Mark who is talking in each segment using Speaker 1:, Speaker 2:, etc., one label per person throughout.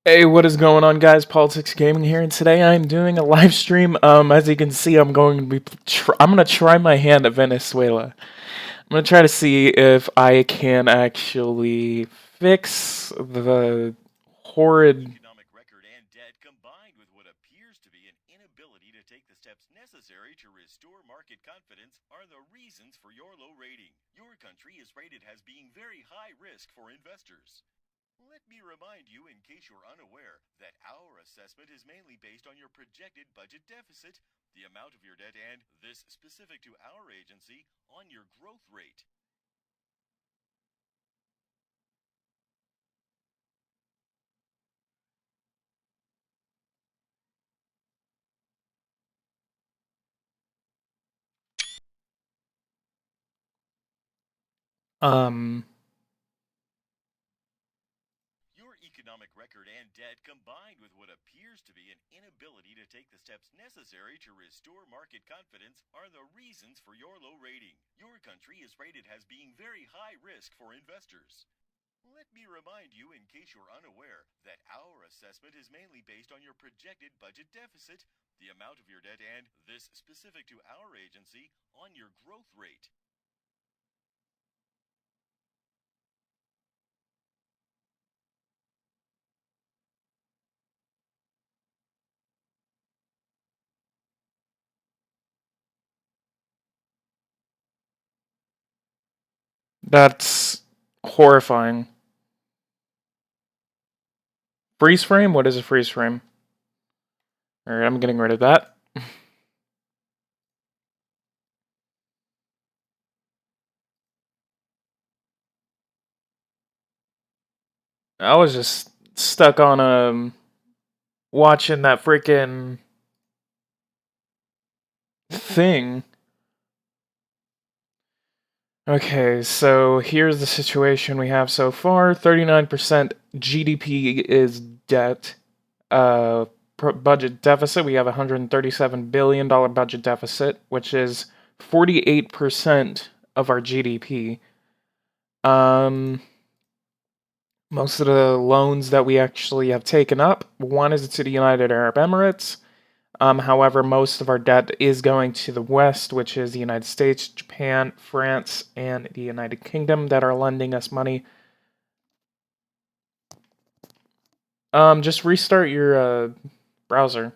Speaker 1: Hey, what is going on, guys? PoliticsGaming here, and today I'm doing a live stream. As you can see, I'm going to be I'm gonna try my hand at Venezuela. I'm gonna try to see if I can actually fix the horrid.
Speaker 2: Economic record and debt combined with what appears to be an inability to take the steps necessary to restore market confidence are the reasons for your low rating. Your country is rated as being very high risk for investors. Let me remind you, in case you're unaware, that our assessment is mainly based on your projected budget deficit, the amount of your debt, and, this specific to our agency, on your growth rate.
Speaker 1: Um,
Speaker 2: Your economic record and debt combined with what appears to be an inability to take the steps necessary to restore market confidence are the reasons for your low rating. Your country is rated as being very high risk for investors. Let me remind you, in case you're unaware, that our assessment is mainly based on your projected budget deficit, the amount of your debt, and, this specific to our agency, on your growth rate.
Speaker 1: that's horrifying. Freeze frame? What is a freeze frame? Alright, I'm getting rid of that. I was just stuck on watching that freaking thing. Okay, so here's the situation we have so far. 39% GDP is debt. Budget deficit, we have $137 billion budget deficit, which is 48% of our GDP. Most of the loans that we actually have taken up, one is to the United Arab Emirates. However, most of our debt is going to the West, which is the United States, Japan, France, and the United Kingdom that are lending us money. Just restart your browser.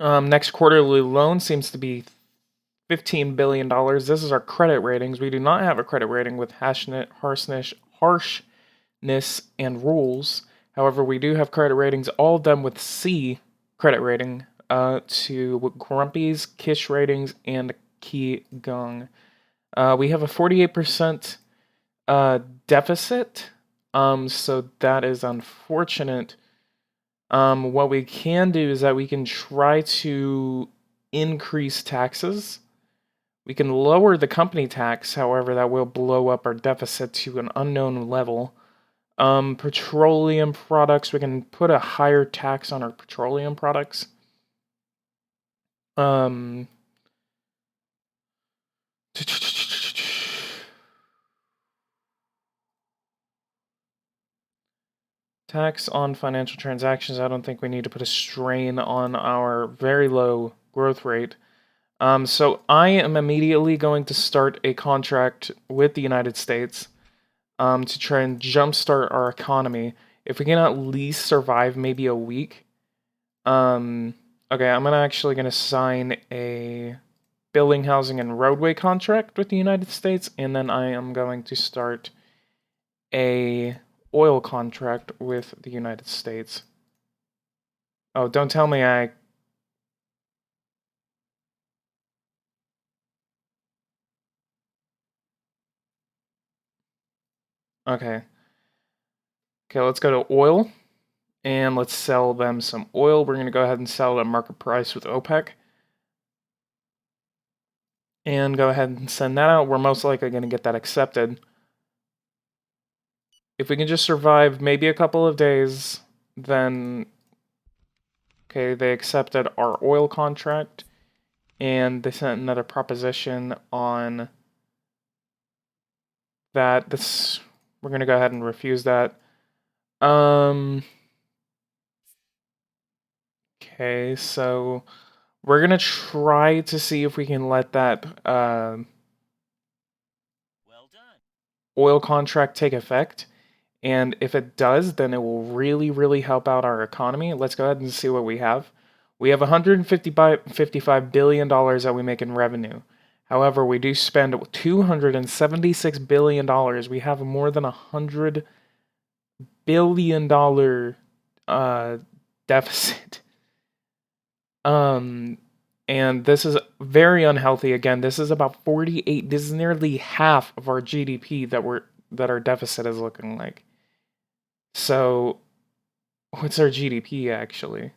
Speaker 1: Next quarterly loan seems to be $15 billion. This is our credit ratings. We do not have a credit rating with harshness, and rules. However, we do have credit ratings, all of them with C credit rating, to Grumpy's, Kish ratings, and Ki Gong. We have a 48% deficit, so that is unfortunate. What we can do is that we can try to increase taxes. We can lower the company tax, however, that will blow up our deficit to an unknown level. Petroleum products, we can put a higher tax on our petroleum products. Tax on financial transactions, I don't think we need to put a strain on our very low growth rate. So I am immediately going to start a contract with the United States to try and jumpstart our economy. If we can at least survive maybe a week. Okay, I'm actually gonna sign a building, housing, and roadway contract with the United States, and then I am going to start a oil contract with the United States. Oh, don't tell me I... Okay. Okay, let's go to oil, and let's sell them some oil. We're going to go ahead and sell it at market price with OPEC. And go ahead and send that out. We're most likely going to get that accepted. If we can just survive maybe a couple of days, then... Okay, they accepted our oil contract, and they sent another proposition on that. We're going to go ahead and refuse that. Okay, so we're gonna try to see if we can let that
Speaker 2: Well done.
Speaker 1: oil contract take effect. And if it does, then it will really, really help out our economy. Let's go ahead and see what we have. We have $155 billion that we make in revenue. However, we do spend $276 billion. We have more than $100 billion deficit. And this is very unhealthy. Again, this is about 48. This is nearly half of our GDP that our deficit is looking like. So, what's our GDP actually?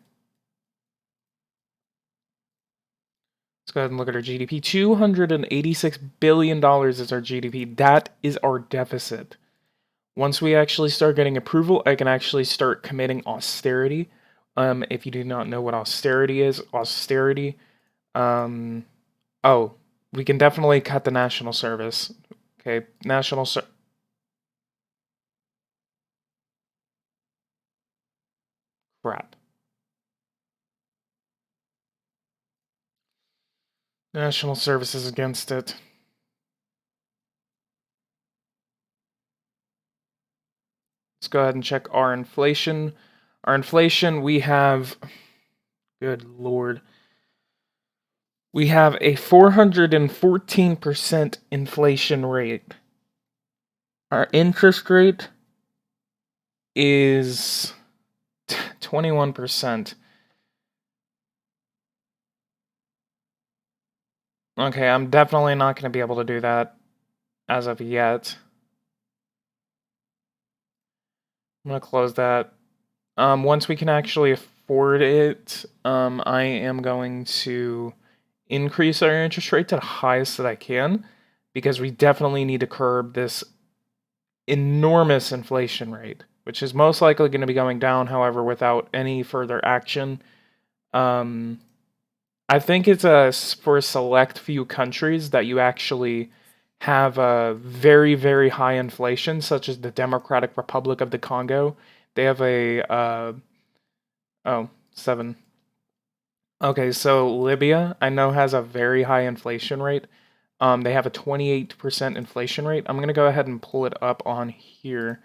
Speaker 1: Let's go ahead and look at our GDP. $286 billion is our GDP. That is our deficit. Once we actually start getting approval, I can actually start committing austerity. If you do not know what austerity is, oh, we can definitely cut the national service. Okay, National service is against it. Let's go ahead and check our inflation. Our inflation, we have, good lord, we have a 414% inflation rate. Our interest rate is 21%. Okay, I'm definitely not going to be able to do that as of yet. I'm going to close that. Once we can actually afford it, I am going to increase our interest rate to the highest that I can, because we definitely need to curb this enormous inflation rate, which is most likely going to be going down, however, without any further action. I think it's for a select few countries that you actually have a very, very high inflation, such as the Democratic Republic of the Congo. They have oh, 7. Okay, so Libya, I know, has a very high inflation rate. They have a 28% inflation rate. I'm going to go ahead and pull it up on here.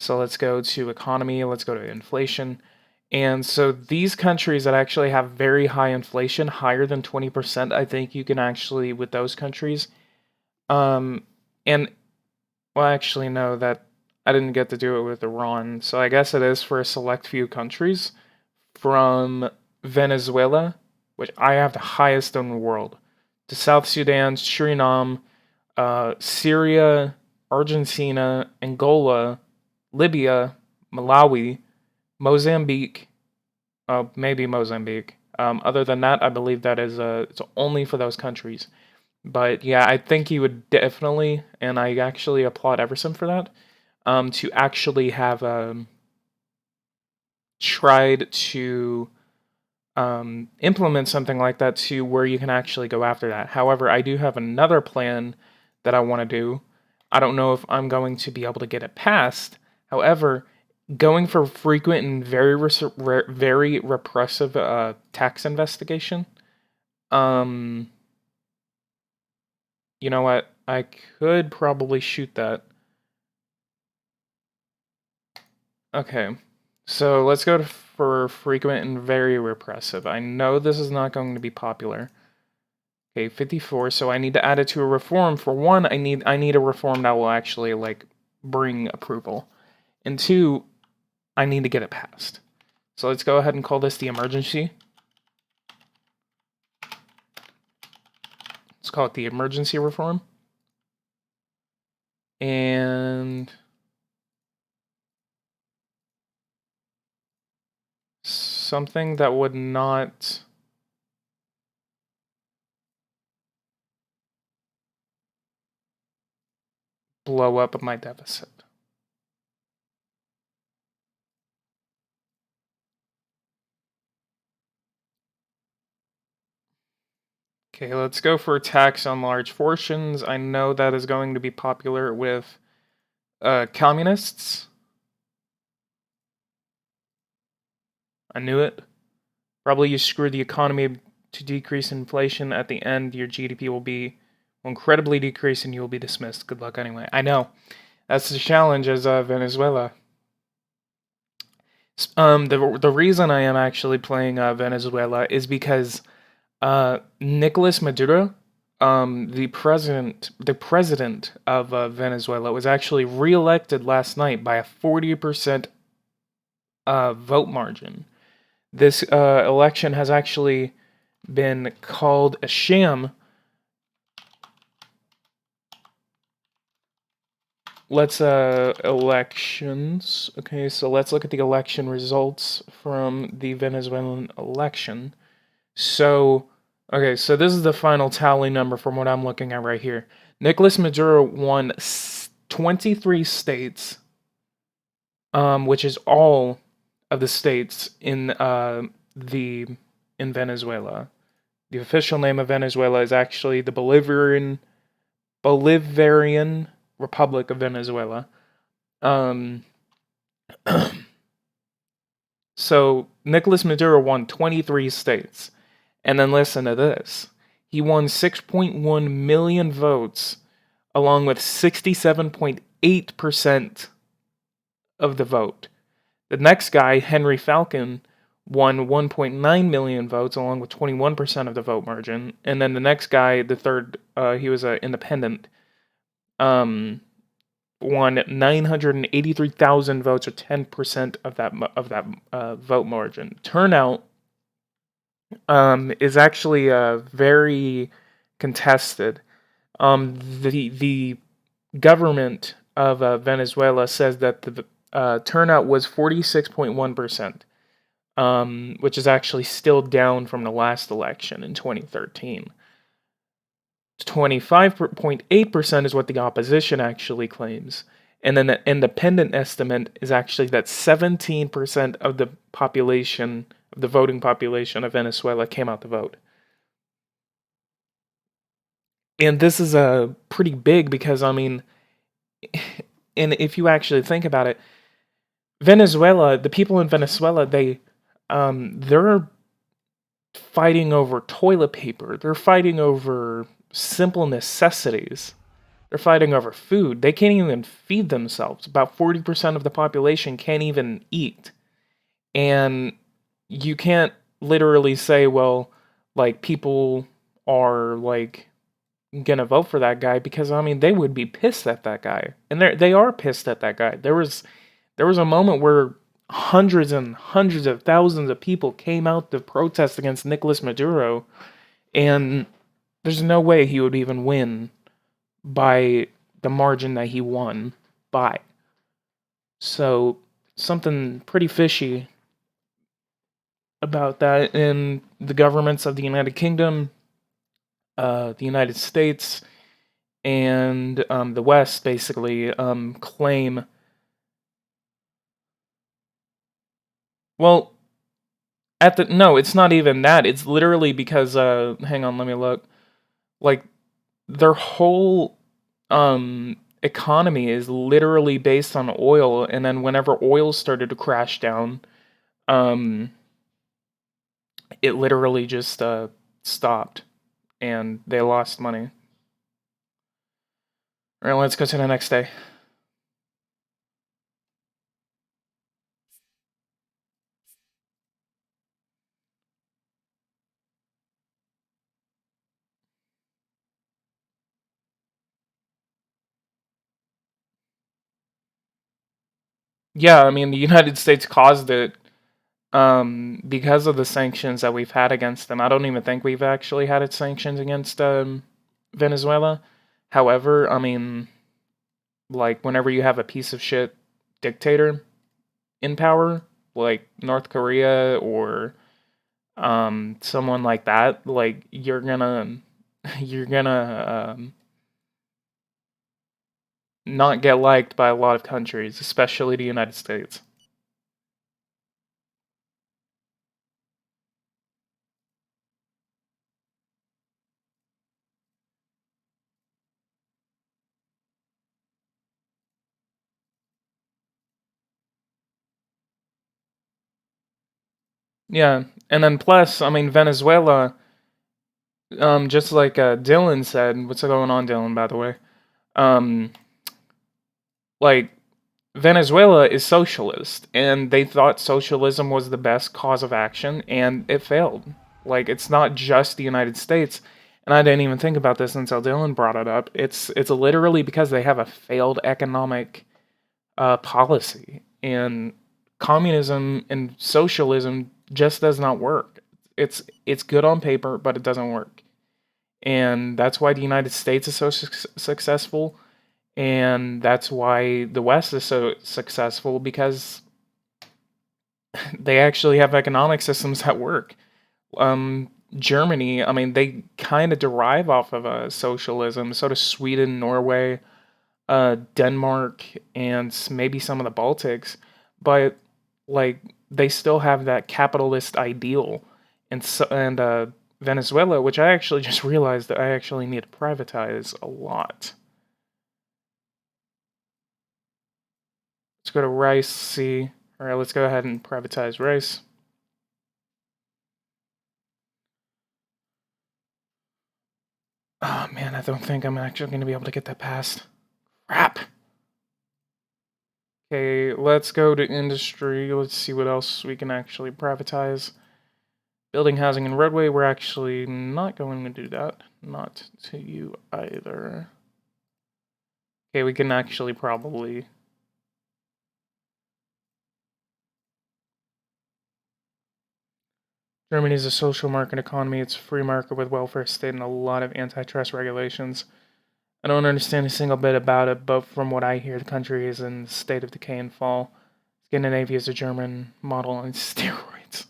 Speaker 1: So let's go to economy, let's go to inflation. And so these countries that actually have very high inflation, higher than 20%, I think you can actually, with those countries, and, well, actually, no, that I didn't get to do it with Iran. So I guess it is for a select few countries from Venezuela, which I have the highest in the world, to South Sudan, Suriname, Syria, Argentina, Angola, Libya, Malawi, Mozambique, maybe Mozambique. Other than that, I believe that is it's only for those countries. But yeah, I think you would definitely, and I actually applaud Everson for that, to actually have tried to implement something like that to where you can actually go after that. However, I do have another plan that I want to do. I don't know if I'm going to be able to get it passed. However, going for frequent and very repressive tax investigation. You know what? I could probably shoot that. Okay. So let's go for frequent and very repressive. I know this is not going to be popular. Okay, 54. So I need to add it to a reform. For one, I need a reform that will actually like bring approval. And two, I need to get it passed. So let's go ahead and call this the emergency. Let's call it the emergency reform. And something that would not blow up my deficit. Okay, let's go for a tax on large fortunes. I know that is going to be popular with communists. I knew it. Probably you screw the economy to decrease inflation. At the end, your GDP will be incredibly decreased and you will be dismissed. Good luck anyway. I know. That's the challenge as Venezuela. The reason I am actually playing Venezuela is because Nicolas Maduro, the president of Venezuela, was actually reelected last night by a 40% vote margin. This election has actually been called a sham. Let's elections. Okay, so let's look at the election results from the Venezuelan election. So, okay, so this is the final tally number from what I'm looking at right here. Nicolas Maduro won 23 states, which is all of the states in Venezuela. The official name of Venezuela is actually the Bolivarian Republic of Venezuela. So Nicolas Maduro won 23 states. And then listen to this. He won 6.1 million votes, along with 67.8% of the vote. The next guy, Henry Falcon, won 1.9 million votes, along with 21% of the vote margin. And then the next guy, the third, he was an independent, won 983,000 votes, or 10% of that vote margin. Turnout is actually very contested. The government of Venezuela says that the turnout was 46.1%, which is actually still down from the last election in 2013. 25.8% is what the opposition actually claims. And then the independent estimate is actually that 17% of the population, of the voting population of Venezuela, came out to vote. And this is pretty big because, I mean, and if you actually think about it, Venezuela, the people in Venezuela, they're fighting over toilet paper. They're fighting over simple necessities. They're fighting over food. They can't even feed themselves. About 40% of the population can't even eat. And you can't literally say, well, like, people are, like, gonna vote for that guy, because, I mean, they would be pissed at that guy. And they are pissed at that guy. There was a moment where hundreds and hundreds of thousands of people came out to protest against Nicolas Maduro, and there's no way he would even win by the margin that he won by. So, something pretty fishy about that. And the governments of the United Kingdom, the United States, and the West basically claim. Well, no, it's not even that. It's literally because hang on, let me look. Like, their whole economy is literally based on oil, and then whenever oil started to crash down, it literally just stopped, and they lost money. All right, let's go to the next day. Yeah, I mean, the United States caused it because of the sanctions that we've had against them. I don't even think we've actually had sanctions against Venezuela. However, I mean, like, whenever you have a piece of shit dictator in power, like North Korea or someone like that, like, you're gonna not get liked by a lot of countries, especially the United States. Yeah, And then plus, I mean, Venezuela, just like Dylan said, what's going on, Dylan, by the way? Um, like, Venezuela is socialist, and they thought socialism was the best cause of action, and it failed. Like, it's not just the United States, and I didn't even think about this until Dylan brought it up. It's literally because they have a failed economic policy, and communism and socialism just does not work. It's good on paper, but it doesn't work, and that's why the United States is so successful, and that's why the West is so successful, because they actually have economic systems that work. Germany, I mean, they kind of derive off of socialism. So does Sweden, Norway, Denmark, and maybe some of the Baltics, but like they still have that capitalist ideal, and Venezuela, which I actually just realized that I actually need to privatize a lot. Let's go to rice. See, all right, let's go ahead and privatize rice. Oh man, I don't think I'm actually going to be able to get that passed. Crap. Okay, let's go to industry. Let's see what else we can actually privatize. Building, housing, and roadway, we're actually not going to do that. Not to you either. Okay, we can actually probably... Germany is a social market economy. It's a free market with welfare state and a lot of antitrust regulations. I don't understand a single bit about it, but from what I hear, the country is in a state of decay and fall. Scandinavia is a German model on steroids.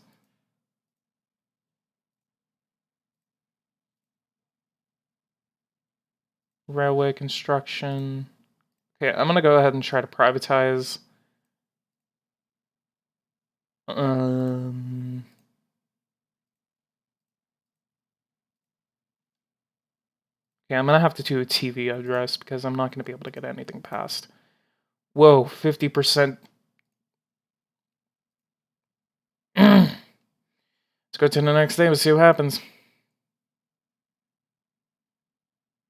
Speaker 1: Railway construction. Okay, I'm gonna go ahead and try to privatize. Yeah, I'm gonna have to do a TV address because I'm not gonna be able to get anything past. Whoa, 50%. Let's go to the next day and see what happens.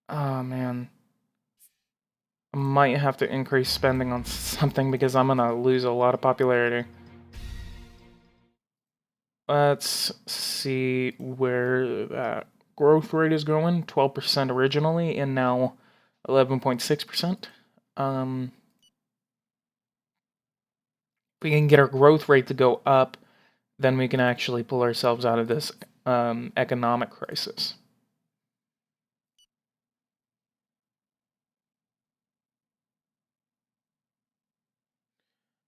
Speaker 1: Oh man. I might have to increase spending on something because I'm gonna lose a lot of popularity. Let's see where that growth rate is going. 12% originally, and now 11.6%. If we can get our growth rate to go up, then we can actually pull ourselves out of this economic crisis.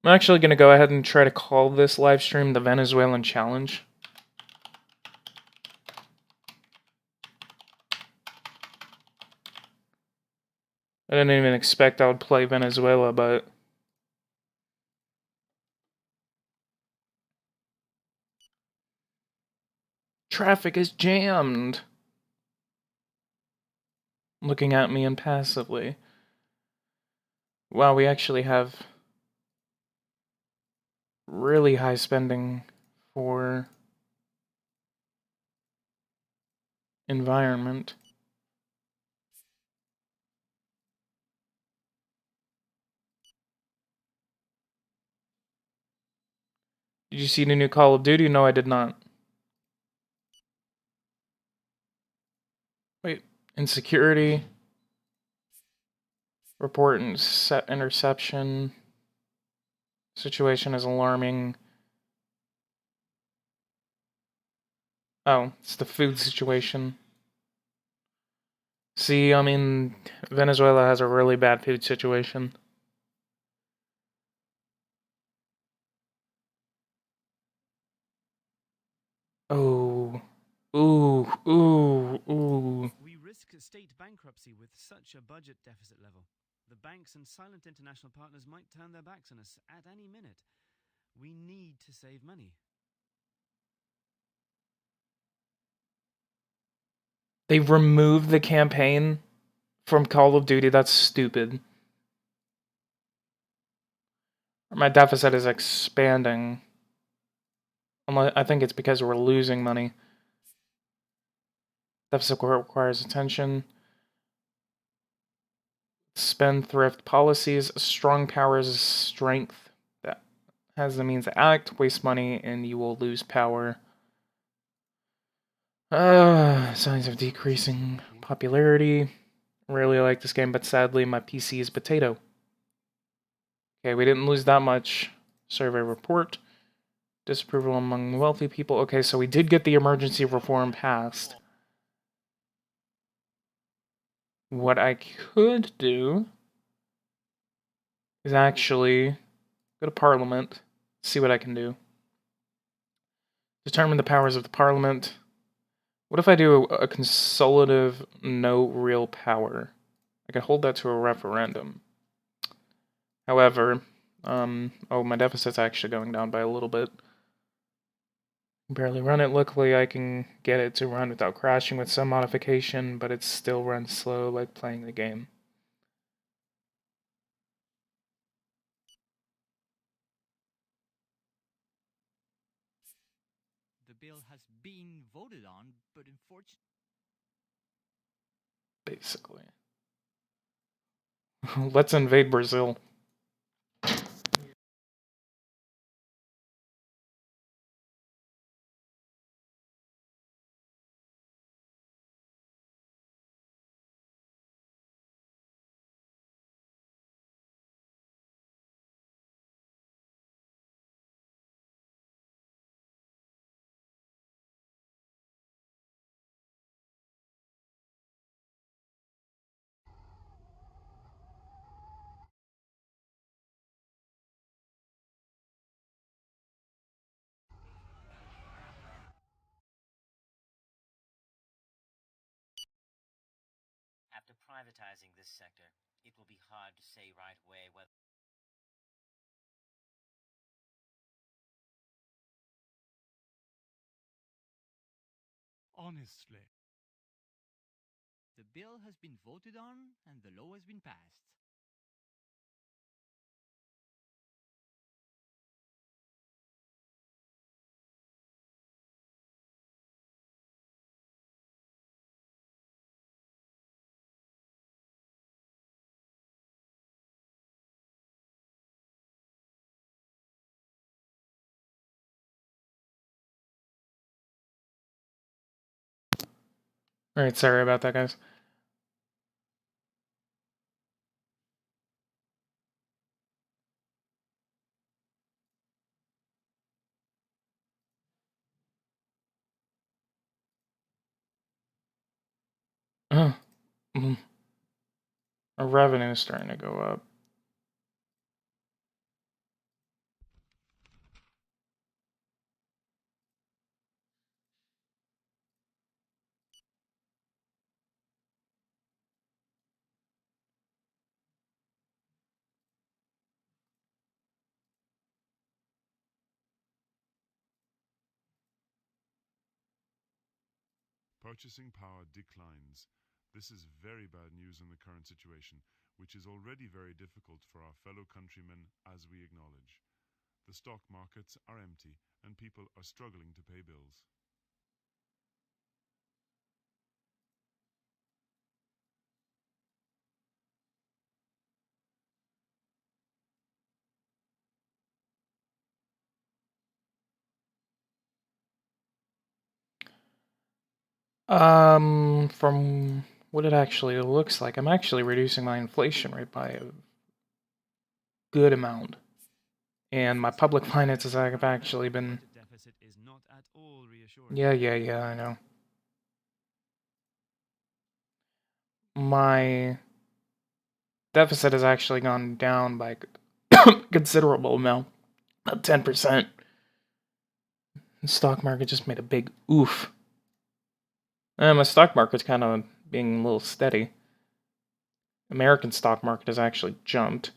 Speaker 1: I'm actually going to go ahead and try to call this live stream the Venezuelan Challenge. I didn't even expect I would play Venezuela, but... Traffic is jammed! Looking at me impassively. Wow, we actually have really high spending for environment. Did you see the new Call of Duty? No, I did not. Wait, insecurity. Report and set interception. Situation is alarming. Oh, it's the food situation. See, I mean, Venezuela has a really bad food situation. Oh. Ooh, ooh, ooh.
Speaker 3: We risk state bankruptcy with such a budget deficit level. The banks and silent international partners might turn their backs on us at any minute. We need to save money.
Speaker 1: They've removed the campaign from Call of Duty. That's stupid. My deficit is expanding. I think it's because we're losing money. Deficit requires attention. Spendthrift policies. Strong power is strength that has the means to act. Waste money and you will lose power. Signs of decreasing popularity. Really like this game, but sadly my PC is potato. Okay, we didn't lose that much. Survey report. Disapproval among wealthy people. Okay, so we did get the emergency reform passed. What I could do is actually go to Parliament, see what I can do. Determine the powers of the Parliament. What if I do a consolidative no real power? I could hold that to a referendum. However, oh, my deficit's actually going down by a little bit. Barely run it. Luckily, I can get it to run without crashing with some modification, but it still runs slow like playing the game.
Speaker 4: The bill has been voted on, but unfortunately...
Speaker 1: Basically. Let's invade Brazil.
Speaker 4: After privatizing this sector, it will be hard to say right away whether... Honestly. The bill has been voted on and the law has been passed.
Speaker 1: Alright, sorry about that, guys. Our revenue is starting to go up.
Speaker 5: Purchasing power declines. This is very bad news in the current situation, which is already very difficult for our fellow countrymen, as we acknowledge. The stock markets are empty, and people are struggling to pay bills.
Speaker 1: From what it actually looks like, I'm actually reducing my inflation rate by a good amount. And my public finances have actually been...
Speaker 3: Deficit is not at all reassuring.
Speaker 1: Yeah, I know. My deficit has actually gone down by a considerable amount. About 10%. The stock market just made a big oof. My stock market's kind of being a little steady. American stock market has actually jumped.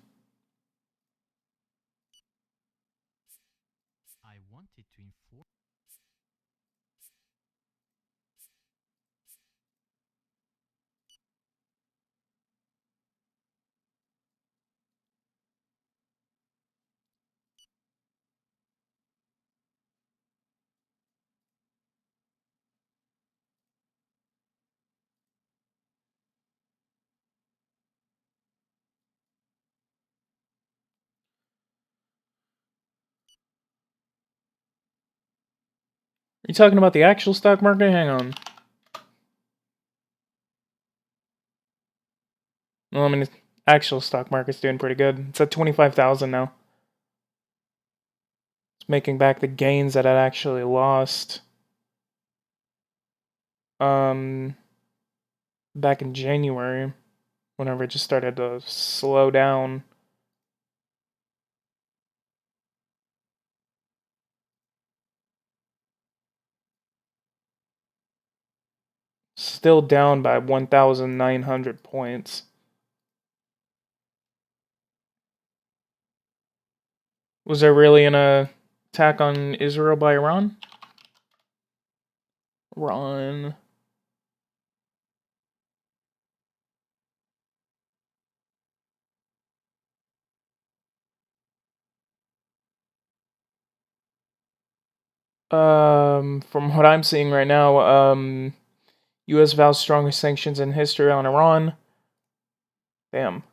Speaker 4: I wanted to inform...
Speaker 1: you talking about the actual stock market? Hang on. Well, I mean, the actual stock market's doing pretty good. It's at 25,000 now. It's making back the gains that it actually lost. Back in January, whenever it just started to slow down. Still down by 1,900 points. Was there really an attack on Israel by Iran? Iran. From what I'm seeing right now, U.S. vows strongest sanctions in history on Iran. Damn.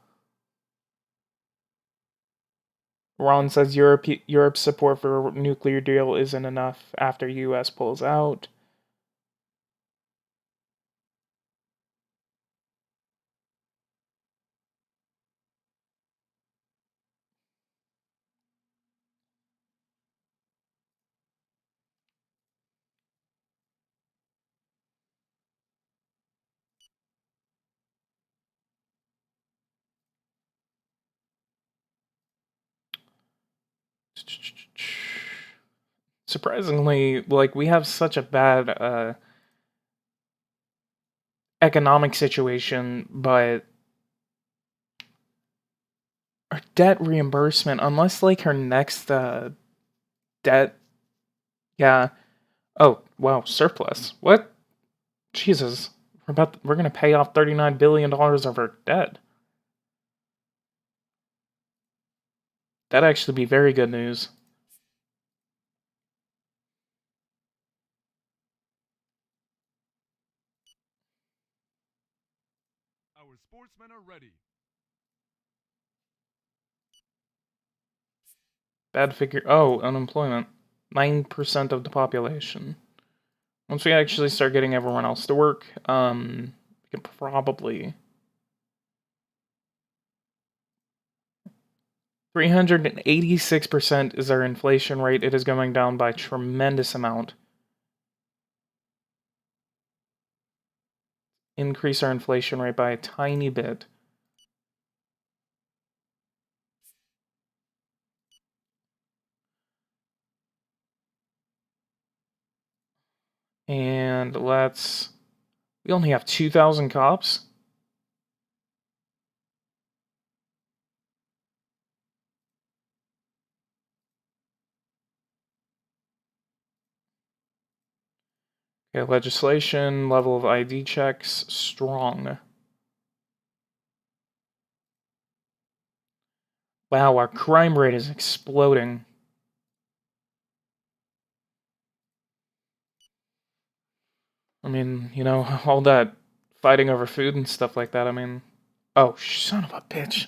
Speaker 1: Iran says Europe's support for a nuclear deal isn't enough after U.S. pulls out. Surprisingly, like, we have such a bad economic situation, but our debt reimbursement, unless like her next debt, yeah. Oh wow, surplus. What? Jesus, we're gonna pay off $39 billion of our debt. That'd actually be very good news.
Speaker 5: Our sportsmen are ready.
Speaker 1: Bad figure. Oh, unemployment. 9% of the population. Once we actually start getting everyone else to work, we can probably 386% is our inflation rate. It is going down by a tremendous amount. Increase our inflation rate by a tiny bit. And we only have 2,000 cops. Okay, legislation, level of ID checks, strong. Wow, our crime rate is exploding. I mean, you know, all that fighting over food and stuff like that, I mean... Oh, son of a bitch.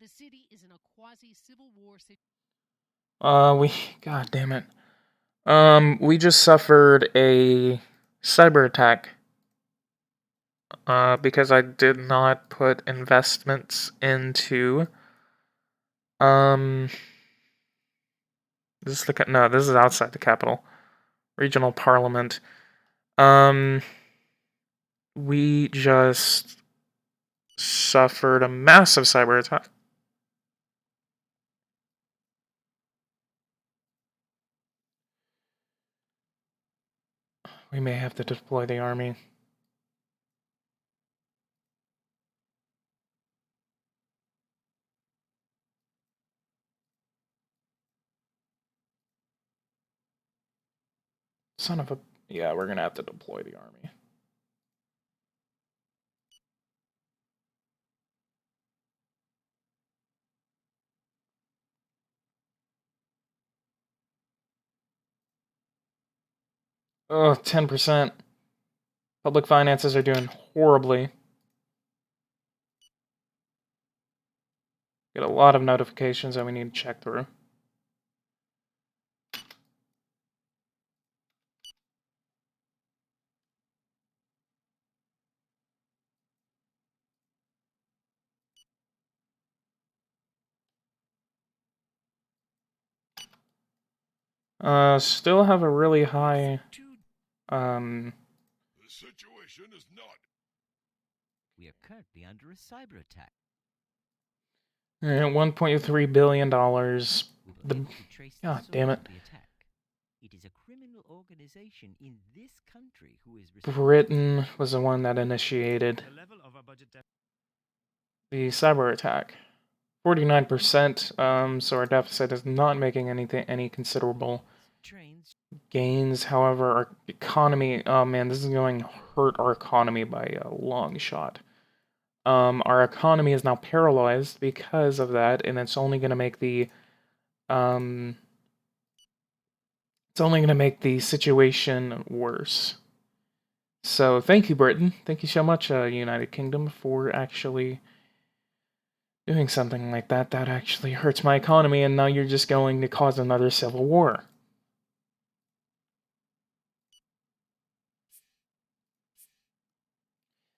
Speaker 6: The city is in a quasi-civil war situation.
Speaker 1: God damn it. We just suffered a cyberattack. Because I did not put investments into, this is this is outside the capital. Regional parliament. We just suffered a massive cyber attack. We may have to deploy the army. Son of a... Yeah, we're gonna have to deploy the army. Oh, 10%. Public finances are doing horribly. Get a lot of notifications that we need to check through. Still have a really high,
Speaker 2: The situation is not.
Speaker 7: We are currently under a cyber attack.
Speaker 1: $1.3 billion.
Speaker 7: We were
Speaker 1: The-
Speaker 7: able to trace the
Speaker 1: God
Speaker 7: source
Speaker 1: damn it.
Speaker 7: of the attack. It is a criminal organization in this country who is
Speaker 1: Britain was the one that initiated
Speaker 3: The level of our budget deficit.
Speaker 1: the cyber attack. 49%, so our deficit is not making any considerable
Speaker 7: trains.
Speaker 1: gains. However, our economy, oh man, this is going to hurt our economy by a long shot. Our economy is now paralyzed because of that, and it's only going to make the situation worse. So thank you, Britain. Thank you so much, United Kingdom, for actually doing something like that. That actually hurts my economy, and now you're just going to cause another civil war.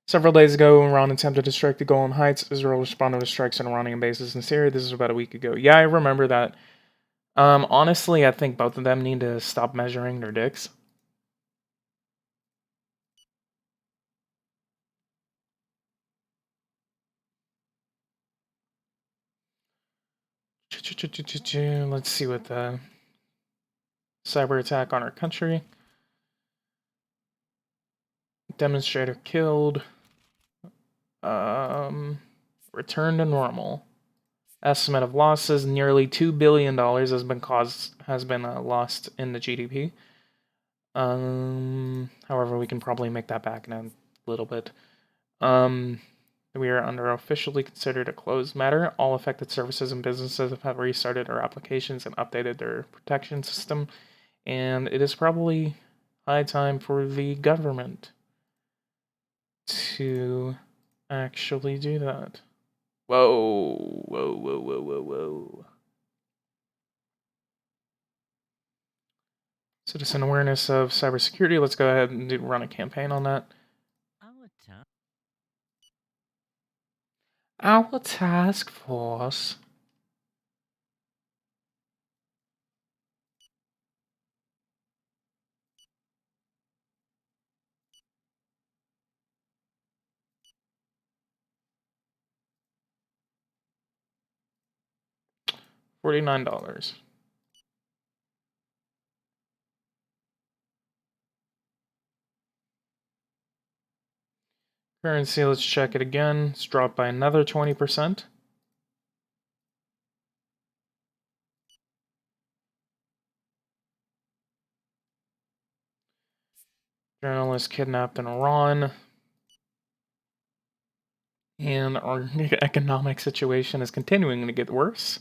Speaker 1: Several days ago, Iran attempted to strike the Golan Heights. Israel responded with strikes on Iranian bases in Syria. This is about a week ago. Yeah, I remember that. Honestly, I think both of them need to stop measuring their dicks. Let's see what the cyber attack on our country. Demonstrator killed. Return to normal. Estimate of losses: nearly $2 billion has been lost in the GDP. However, we can probably make that back in a little bit. We are under officially considered a closed matter. All affected services and businesses have restarted their applications and updated their protection system, and it is probably high time for the government to actually do that. Whoa, whoa, whoa, whoa, whoa, whoa. Citizen awareness of cybersecurity. Let's go ahead and run a campaign on that. Our task force. $49. Currency, let's check it again. It's dropped by another 20%. Journalist kidnapped in Iran. And our economic situation is continuing to get worse.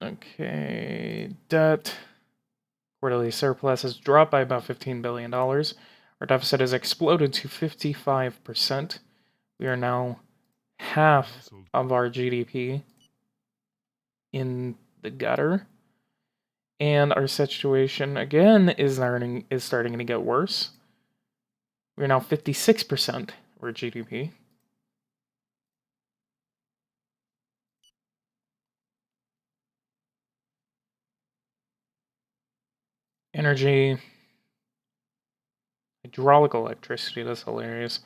Speaker 1: Okay, debt. Quarterly surplus has dropped by about $15 billion. Our deficit has exploded to 55%. We are now half of our GDP in the gutter. And our situation, again, is starting to get worse. We're now 56% of our GDP. Energy. Hydraulic electricity, that's hilarious.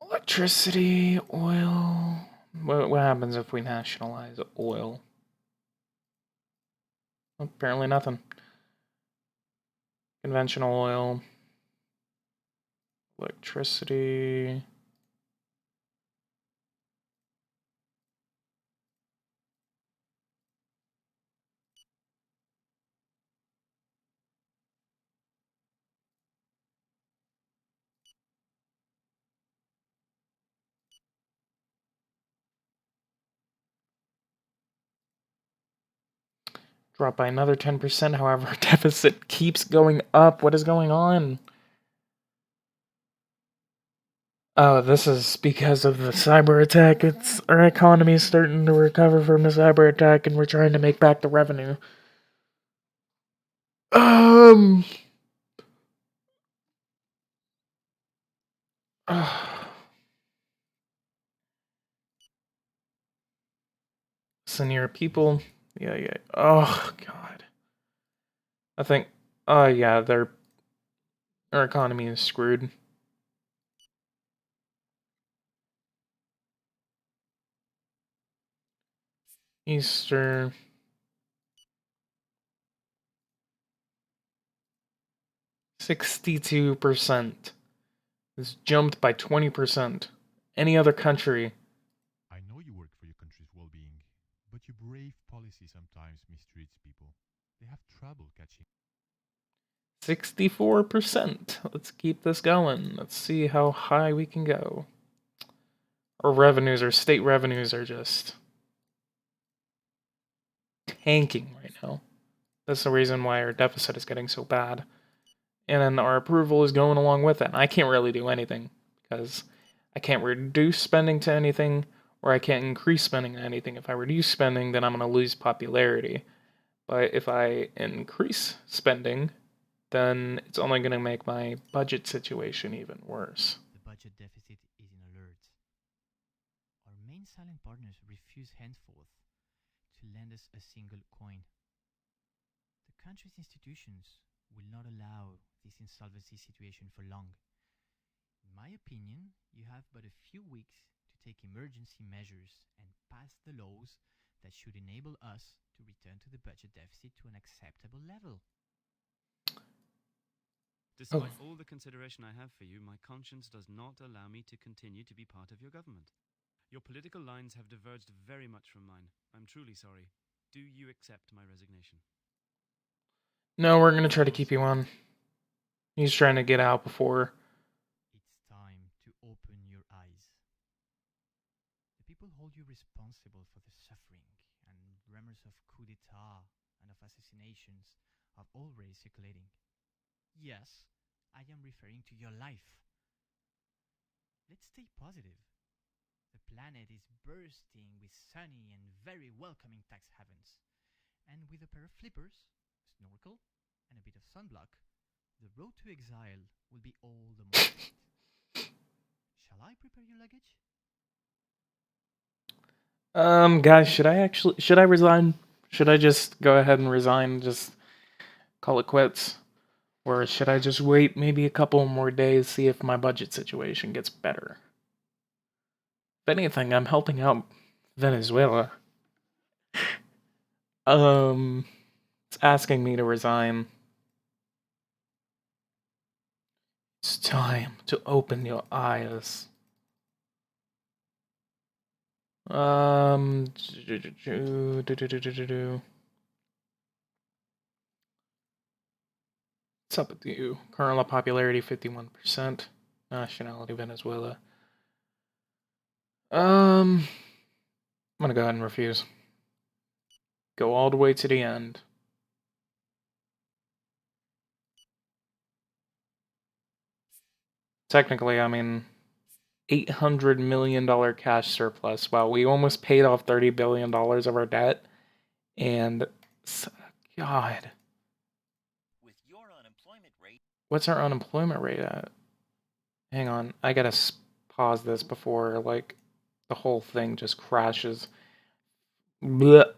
Speaker 1: Electricity, oil. What happens if we nationalize oil? Apparently nothing. Conventional oil. Electricity. Dropped by another 10%, however, our deficit keeps going up. What is going on? Oh, this is because of the cyber attack. Our economy is starting to recover from the cyber attack, and we're trying to make back the revenue. Senior people. Yeah. Oh, God. I think, yeah, our economy is screwed. Easter. %62%. It's jumped by 20%. Any other country.
Speaker 8: I know you work for your country's well-being, but your brave policy sometimes mistreats people. They have trouble catching.
Speaker 1: 64%. Let's keep this going. Let's see how high we can go. Our state revenues are just tanking right now. That's the reason why our deficit is getting so bad. And then our approval is going along with it. And I can't really do anything because I can't reduce spending to anything or I can't increase spending to anything. If I reduce spending, then I'm going to lose popularity. But if I increase spending, then it's only going to make my budget situation even worse.
Speaker 9: The budget deficit is in alert. Our main silent partners refuse henceforth to lend us a single coin. The country's institutions will not allow this insolvency situation for long. In my opinion, you have but a few weeks to take emergency measures and pass the laws that should enable us to return to the budget deficit to an acceptable level.
Speaker 3: Despite all the consideration I have for you, my conscience does not allow me to continue to be part of your government. Your political lines have diverged very much from mine. I'm truly sorry. Do you accept my resignation?
Speaker 1: No, we're going to try to keep you on. He's trying to get out before.
Speaker 9: It's time to open your eyes. The people hold you responsible for the suffering and rumors of coup d'etat and of assassinations are already circulating. Yes, I am referring to your life. Let's stay positive. The planet is bursting with sunny and very welcoming tax havens. And with a pair of flippers, a snorkel, and a bit of sunblock, the road to exile will be all the more sweet. Shall I prepare your luggage?
Speaker 1: Guys, should I resign? Should I just go ahead and resign, just call it quits? Or should I just wait maybe a couple more days, see if my budget situation gets better? If anything, I'm helping out Venezuela. It's asking me to resign. It's time to open your eyes. What's up with you? Current popularity 51%. Nationality Venezuela. I'm gonna go ahead and refuse. Go all the way to the end. Technically, I mean, $800 million cash surplus. Wow, we almost paid off $30 billion of our debt. And, God.
Speaker 2: With your unemployment rate.
Speaker 1: What's our unemployment rate at? Hang on, I gotta pause this before, like, the whole thing just crashes. Blech.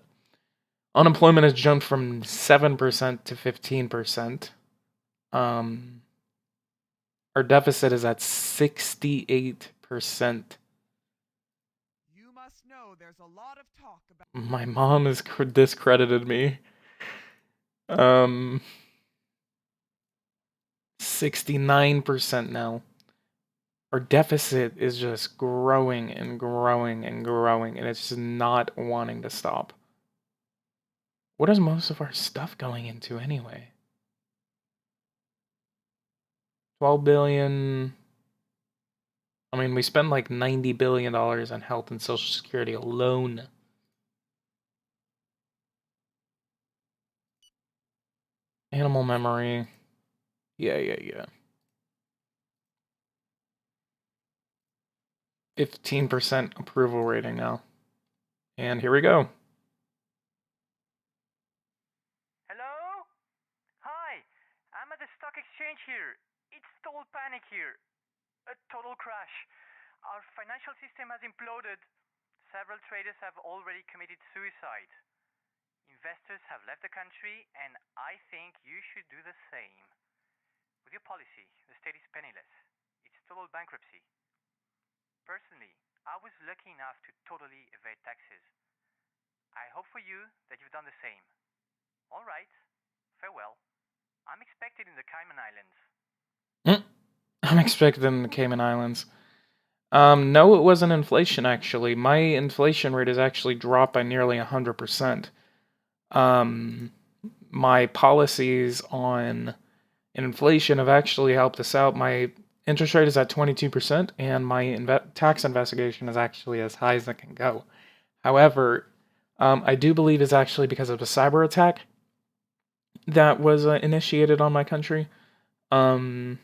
Speaker 1: Unemployment has jumped from 7% to 15%. Our deficit is at 68%.
Speaker 10: You must know there's a lot of talk about.
Speaker 1: My mom has discredited me. 69% now. Our deficit is just growing and growing and growing, and it's just not wanting to stop. What is most of our stuff going into anyway? 12 billion. I mean, we spend like $90 billion on health and social security alone. Animal memory. Yeah. 15% approval rating now. And here we go.
Speaker 11: Hello? Hi, I'm at the stock exchange here. It's total panic here. A total crash. Our financial system has imploded. Several traders have already committed suicide. Investors have left the country, and I think you should do the same. With your policy, the state is penniless. It's total bankruptcy. Personally, I was lucky enough to totally evade taxes. I hope for you that you've done the same. All right, farewell. I'm expected in the Cayman Islands.
Speaker 1: I'm expected in the Cayman Islands. No, it wasn't inflation, actually. My inflation rate has actually dropped by nearly 100%. My policies on inflation have actually helped us out. My interest rate is at 22%, and my tax investigation is actually as high as it can go. However, I do believe it's actually because of a cyber attack that was initiated on my country. The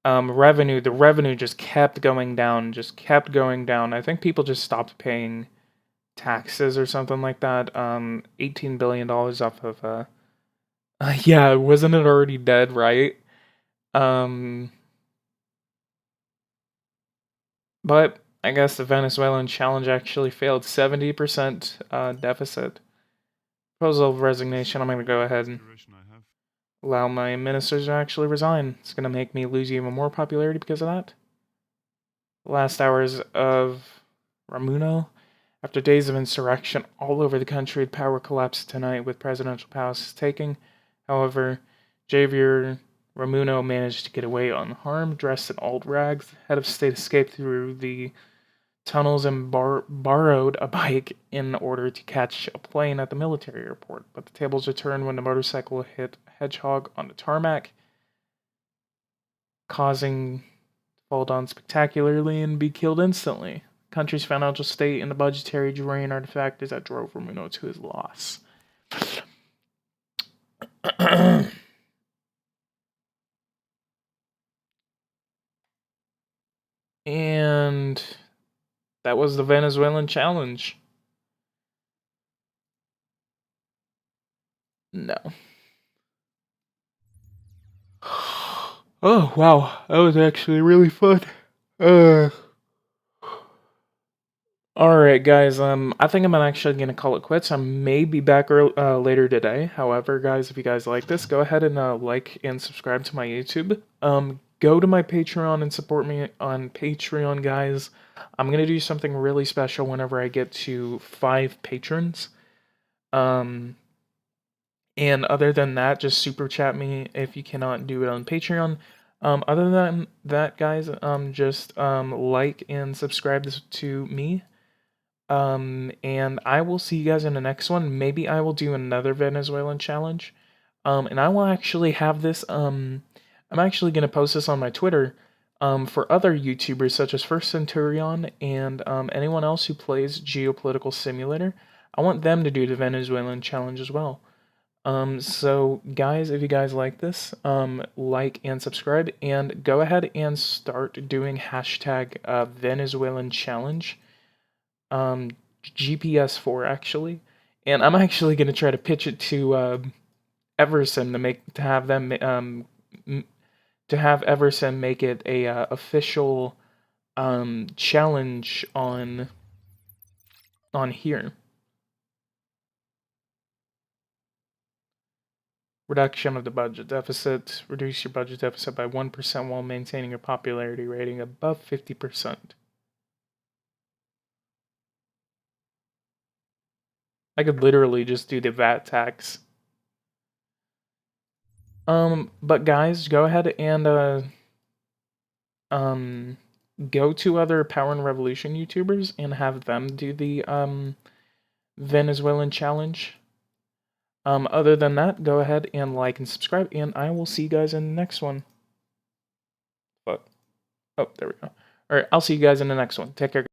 Speaker 1: revenue just kept going down. I think people just stopped paying taxes or something like that. $18 billion off of yeah, wasn't it already dead, right? But I guess the Venezuelan challenge actually failed. 70% deficit. Proposal of resignation. I'm going to go ahead and allow my ministers to actually resign. It's going to make me lose even more popularity because of that. Last hours of Ramuno. After days of insurrection all over the country, the power collapsed tonight with presidential powers taking. However, Javier Ramuno managed to get away unharmed, dressed in old rags. The head of state escaped through the tunnels and borrowed a bike in order to catch a plane at the military airport. But the tables were turned when the motorcycle hit a hedgehog on the tarmac, causing to fall down spectacularly and be killed instantly. The country's financial state and the budgetary drain are the factors that drove Ramuno to his loss. And that was the Venezuelan challenge. No. Oh, wow. That was actually really fun. Alright, guys, I think I'm actually going to call it quits. I may be back later today. However, guys, if you guys like this, go ahead and like and subscribe to my YouTube. Go to my Patreon and support me on Patreon, guys. I'm going to do something really special whenever I get to 5 patrons. And other than that, just super chat me if you cannot do it on Patreon. Other than that, guys, just like and subscribe to me. And I will see you guys in the next one. Maybe I will do another Venezuelan challenge. And I will actually have this, I'm actually going to post this on my Twitter, for other YouTubers such as First Centurion and, anyone else who plays Geopolitical Simulator. I want them to do the Venezuelan challenge as well. So guys, if you guys like this, like and subscribe, and go ahead and start doing hashtag, Venezuelan challenge. GPS4 actually, and I'm actually gonna try to pitch it to Everson to have Everson make it a official challenge on here. Reduction of the budget deficit. Reduce your budget deficit by 1% while maintaining your popularity rating above 50%. I could literally just do the VAT tax. But guys, go ahead and go to other Power and Revolution YouTubers and have them do the Venezuelan challenge. Other than that, go ahead and like and subscribe, and I will see you guys in the next one. But oh, there we go. All right, I'll see you guys in the next one. Take care.